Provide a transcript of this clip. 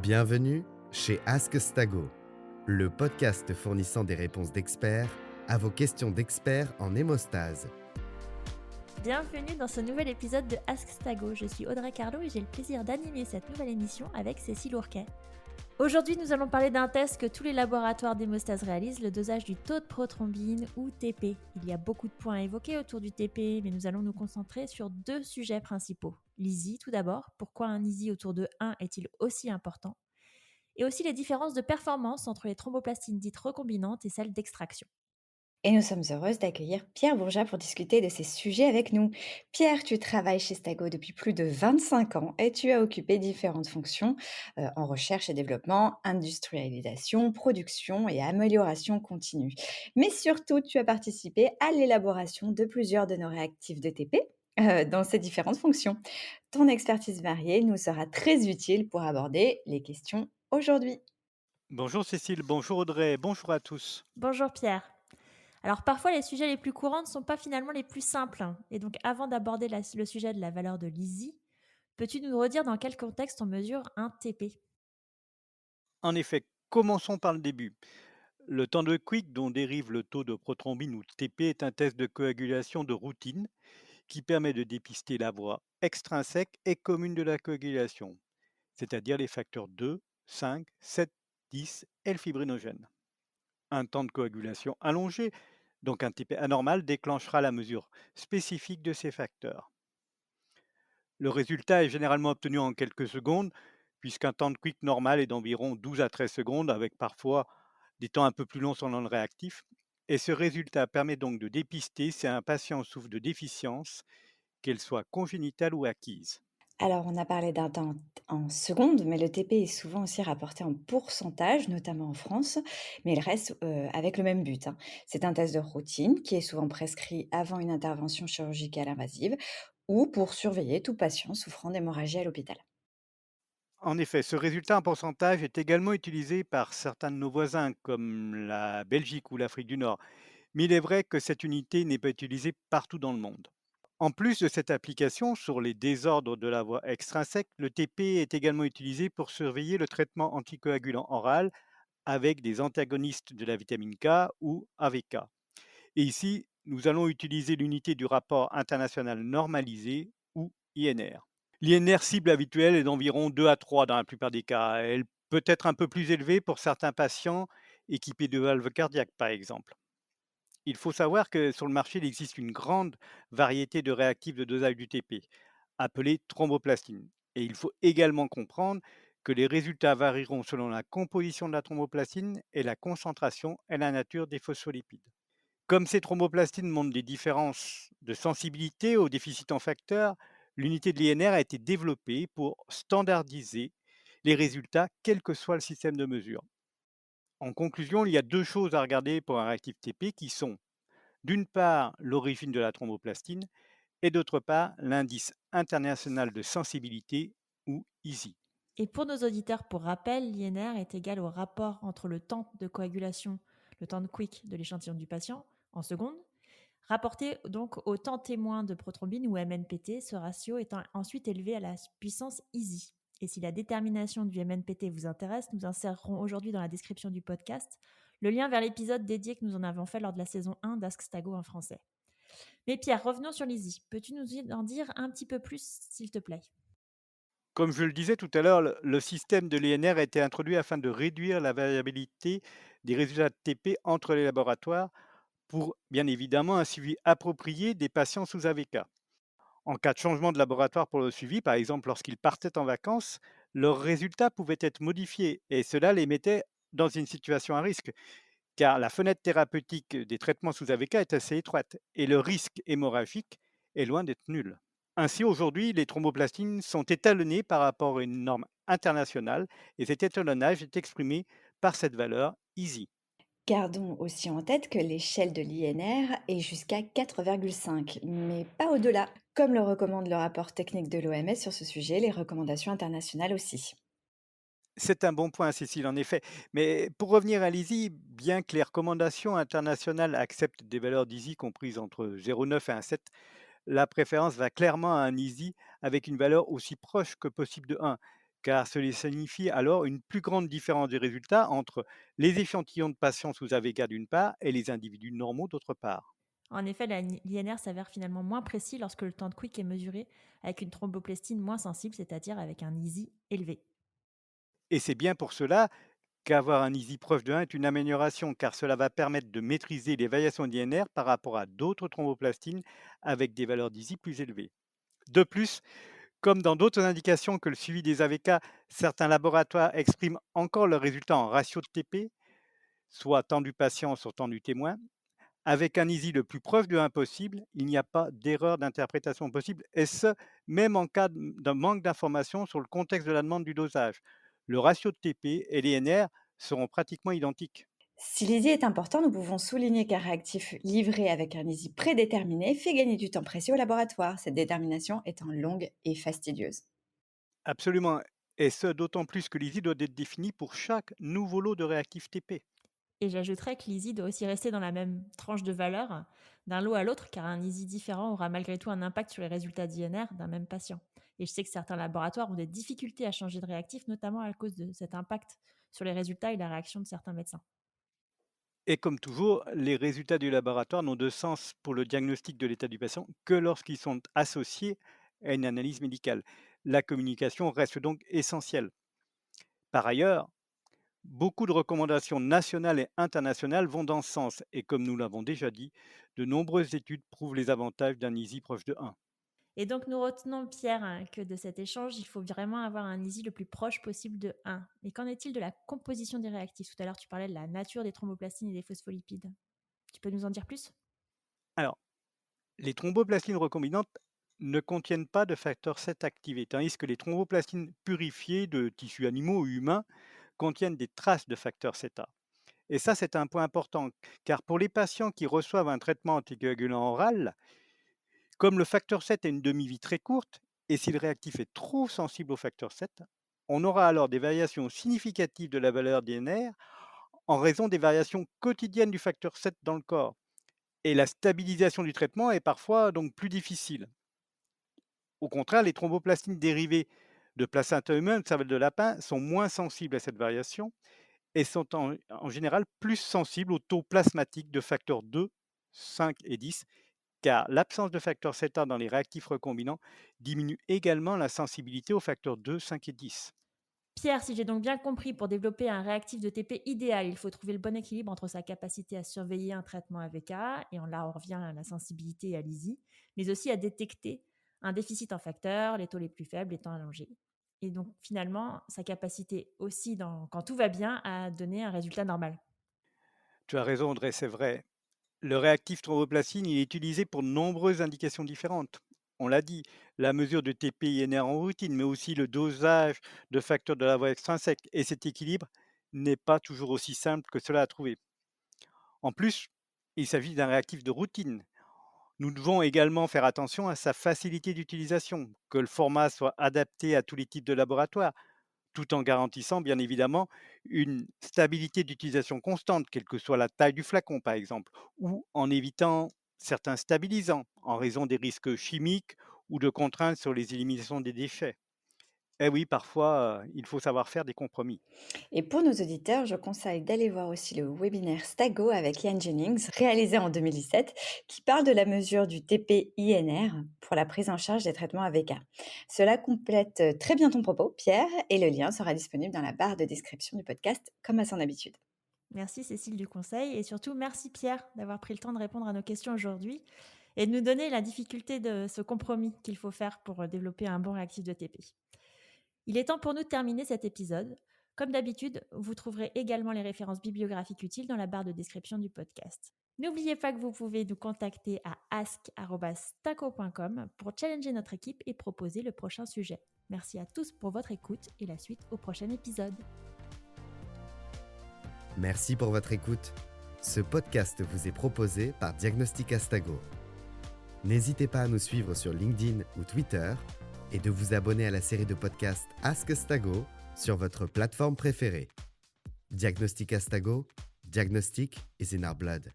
Bienvenue chez Ask Stago, le podcast fournissant des réponses d'experts à vos questions d'experts en hémostase. Bienvenue dans ce nouvel épisode de Ask Stago. Je suis Audrey Carlo et j'ai le plaisir d'animer cette nouvelle émission avec Cécile Ourquet. Aujourd'hui, nous allons parler d'un test que tous les laboratoires d'hémostase réalisent, le dosage du taux de prothrombine ou TP. Il y a beaucoup de points à évoquer autour du TP, mais nous allons nous concentrer sur deux sujets principaux. L'EASY tout d'abord, pourquoi un EASY autour de 1 est-il aussi important? Et aussi les différences de performance entre les thromboplastines dites recombinantes et celles d'extraction. Et nous sommes heureuses d'accueillir Pierre Bourgeat pour discuter de ces sujets avec nous. Pierre, tu travailles chez Stago depuis plus de 25 ans et tu as occupé différentes fonctions en recherche et développement, industrialisation, production et amélioration continue. Mais surtout, tu as participé à l'élaboration de plusieurs de nos réactifs de TP dans ces différentes fonctions. Ton expertise variée nous sera très utile pour aborder les questions aujourd'hui. Bonjour Cécile, bonjour Audrey, bonjour à tous. Bonjour Pierre. Alors parfois les sujets les plus courants ne sont pas finalement les plus simples, hein. Et donc avant d'aborder le sujet de la valeur de l'EASY, peux-tu nous redire dans quel contexte on mesure un TP? En effet, commençons par le début. Le temps de Quick, dont dérive le taux de prothrombine ou TP, est un test de coagulation de routine qui permet de dépister la voie extrinsèque et commune de la coagulation, c'est-à-dire les facteurs 2, 5, 7, 10 et le fibrinogène. Un temps de coagulation allongé, donc un TP anormal, déclenchera la mesure spécifique de ces facteurs. Le résultat est généralement obtenu en quelques secondes, puisqu'un temps de quick normal est d'environ 12 à 13 secondes, avec parfois des temps un peu plus longs selon le réactif. Et ce résultat permet donc de dépister si un patient souffre de déficience, qu'elle soit congénitale ou acquise. Alors, on a parlé d'un temps en secondes, mais le TP est souvent aussi rapporté en pourcentage, notamment en France, mais il reste avec le même but, hein. C'est un test de routine qui est souvent prescrit avant une intervention chirurgicale invasive ou pour surveiller tout patient souffrant d'hémorragie à l'hôpital. En effet, ce résultat en pourcentage est également utilisé par certains de nos voisins, comme la Belgique ou l'Afrique du Nord. Mais il est vrai que cette unité n'est pas utilisée partout dans le monde. En plus de cette application sur les désordres de la voie extrinsèque, le TP est également utilisé pour surveiller le traitement anticoagulant oral avec des antagonistes de la vitamine K ou AVK. Et ici, nous allons utiliser l'unité du rapport international normalisé ou INR. L'INR cible habituelle est d'environ 2 à 3 dans la plupart des cas. Elle peut être un peu plus élevée pour certains patients équipés de valves cardiaques, par exemple. Il faut savoir que sur le marché, il existe une grande variété de réactifs de dosage du TP, appelés thromboplastines. Et il faut également comprendre que les résultats varieront selon la composition de la thromboplastine et la concentration et la nature des phospholipides. Comme ces thromboplastines montrent des différences de sensibilité aux déficits en facteurs, l'unité de l'INR a été développée pour standardiser les résultats, quel que soit le système de mesure. En conclusion, il y a deux choses à regarder pour un réactif TP qui sont d'une part l'origine de la thromboplastine et d'autre part l'indice international de sensibilité ou EASI. Et pour nos auditeurs, pour rappel, l'INR est égal au rapport entre le temps de coagulation, le temps de quick de l'échantillon du patient, en secondes, rapporté donc au temps témoin de prothrombine ou MNPT, ce ratio étant ensuite élevé à la puissance EASY. Et si la détermination du MNPT vous intéresse, nous insérerons aujourd'hui dans la description du podcast le lien vers l'épisode dédié que nous en avons fait lors de la saison 1 d'Ask Stago en français. Mais Pierre, revenons sur l'EASY. Peux-tu nous en dire un petit peu plus, s'il te plaît? Comme je le disais tout à l'heure, le système de l'INR a été introduit afin de réduire la variabilité des résultats de TP entre les laboratoires pour bien évidemment un suivi approprié des patients sous AVK. En cas de changement de laboratoire pour le suivi, par exemple lorsqu'ils partaient en vacances, leurs résultats pouvaient être modifiés et cela les mettait dans une situation à risque, car la fenêtre thérapeutique des traitements sous AVK est assez étroite et le risque hémorragique est loin d'être nul. Ainsi, aujourd'hui, les thromboplastines sont étalonnées par rapport à une norme internationale et cet étalonnage est exprimé par cette valeur EASY. Gardons aussi en tête que l'échelle de l'INR est jusqu'à 4,5, mais pas au-delà, comme le recommande le rapport technique de l'OMS sur ce sujet, les recommandations internationales aussi. C'est un bon point, Cécile, en effet. Mais pour revenir à l'EASY, bien que les recommandations internationales acceptent des valeurs d'EASY comprises entre 0,9 et 1,7, la préférence va clairement à un EASY avec une valeur aussi proche que possible de 1, car cela signifie alors une plus grande différence de résultats entre les échantillons de patients sous AVK d'une part et les individus normaux d'autre part. En effet, l'INR s'avère finalement moins précis lorsque le temps de quick est mesuré avec une thromboplastine moins sensible, c'est-à-dire avec un EASY élevé. Et c'est bien pour cela qu'avoir un EASY proche de 1 est une amélioration, car cela va permettre de maîtriser les variations d'INR par rapport à d'autres thromboplastines avec des valeurs d'EASY plus élevées. De plus, comme dans d'autres indications que le suivi des AVK, certains laboratoires expriment encore leurs résultats en ratio de TP, soit temps du patient sur temps du témoin. Avec un EASY le plus proche de 1 possible, il n'y a pas d'erreur d'interprétation possible, et ce, même en cas d'un manque d'informations sur le contexte de la demande du dosage. Le ratio de TP et l'INR seront pratiquement identiques. Si l'EASY est important, nous pouvons souligner qu'un réactif livré avec un EASY prédéterminé fait gagner du temps précieux au laboratoire, cette détermination étant longue et fastidieuse. Absolument, et ce, d'autant plus que l'EASY doit être défini pour chaque nouveau lot de réactifs TP. Et j'ajouterais que l'EASY doit aussi rester dans la même tranche de valeur d'un lot à l'autre, car un EASY différent aura malgré tout un impact sur les résultats d'INR d'un même patient. Et je sais que certains laboratoires ont des difficultés à changer de réactif, notamment à cause de cet impact sur les résultats et la réaction de certains médecins. Et comme toujours, les résultats du laboratoire n'ont de sens pour le diagnostic de l'état du patient que lorsqu'ils sont associés à une analyse médicale. La communication reste donc essentielle. Par ailleurs, beaucoup de recommandations nationales et internationales vont dans ce sens, et comme nous l'avons déjà dit, de nombreuses études prouvent les avantages d'un EASY proche de 1. Et donc nous retenons, Pierre, que de cet échange, il faut vraiment avoir un EASY le plus proche possible de 1. Mais qu'en est-il de la composition des réactifs? Tout à l'heure, tu parlais de la nature des thromboplastines et des phospholipides. Tu peux nous en dire plus? Alors, les thromboplastines recombinantes ne contiennent pas de facteur 7 activé, tandis que les thromboplastines purifiées de tissus animaux ou humains contiennent des traces de facteur 7A. Et ça, c'est un point important, car pour les patients qui reçoivent un traitement anticoagulant oral, comme le facteur 7 a une demi-vie très courte, et si le réactif est trop sensible au facteur 7, on aura alors des variations significatives de la valeur d'INR en raison des variations quotidiennes du facteur 7 dans le corps. Et la stabilisation du traitement est parfois donc plus difficile. Au contraire, les thromboplastines dérivées de placenta humain ou de cervelle de lapin sont moins sensibles à cette variation et sont en général plus sensibles au taux plasmatique de facteurs 2, 5 et 10, car l'absence de facteur 7A dans les réactifs recombinants diminue également la sensibilité aux facteurs 2, 5 et 10. Pierre, si j'ai donc bien compris, pour développer un réactif de TP idéal, il faut trouver le bon équilibre entre sa capacité à surveiller un traitement AVK, et là on revient à la sensibilité et à l'EASY, mais aussi à détecter un déficit en facteurs, les taux les plus faibles étant allongés. Et donc finalement, sa capacité aussi, quand tout va bien, à donner un résultat normal. Tu as raison, Audrey, c'est vrai. Le réactif thromboplastine il est utilisé pour de nombreuses indications différentes. On l'a dit, la mesure de TP-INR en routine, mais aussi le dosage de facteurs de la voie extrinsèque. Et cet équilibre n'est pas toujours aussi simple que cela à trouver. En plus, il s'agit d'un réactif de routine. Nous devons également faire attention à sa facilité d'utilisation, que le format soit adapté à tous les types de laboratoires, tout en garantissant bien évidemment une stabilité d'utilisation constante, quelle que soit la taille du flacon par exemple, ou en évitant certains stabilisants en raison des risques chimiques ou de contraintes sur les éliminations des déchets. Eh oui, parfois, il faut savoir faire des compromis. Et pour nos auditeurs, je conseille d'aller voir aussi le webinaire Stago avec Ian Jennings, réalisé en 2017, qui parle de la mesure du TP-INR pour la prise en charge des traitements AVK. Cela complète très bien ton propos, Pierre, et le lien sera disponible dans la barre de description du podcast, comme à son habitude. Merci Cécile du conseil et surtout merci Pierre d'avoir pris le temps de répondre à nos questions aujourd'hui et de nous donner la difficulté de ce compromis qu'il faut faire pour développer un bon réactif de TP. Il est temps pour nous de terminer cet épisode. Comme d'habitude, vous trouverez également les références bibliographiques utiles dans la barre de description du podcast. N'oubliez pas que vous pouvez nous contacter à ask@staco.com pour challenger notre équipe et proposer le prochain sujet. Merci à tous pour votre écoute et la suite au prochain épisode. Merci pour votre écoute. Ce podcast vous est proposé par Diagnostic Astago. N'hésitez pas à nous suivre sur LinkedIn ou Twitter et de vous abonner à la série de podcasts Ask Astago sur votre plateforme préférée. Diagnostic Astago, Diagnostic is in our blood.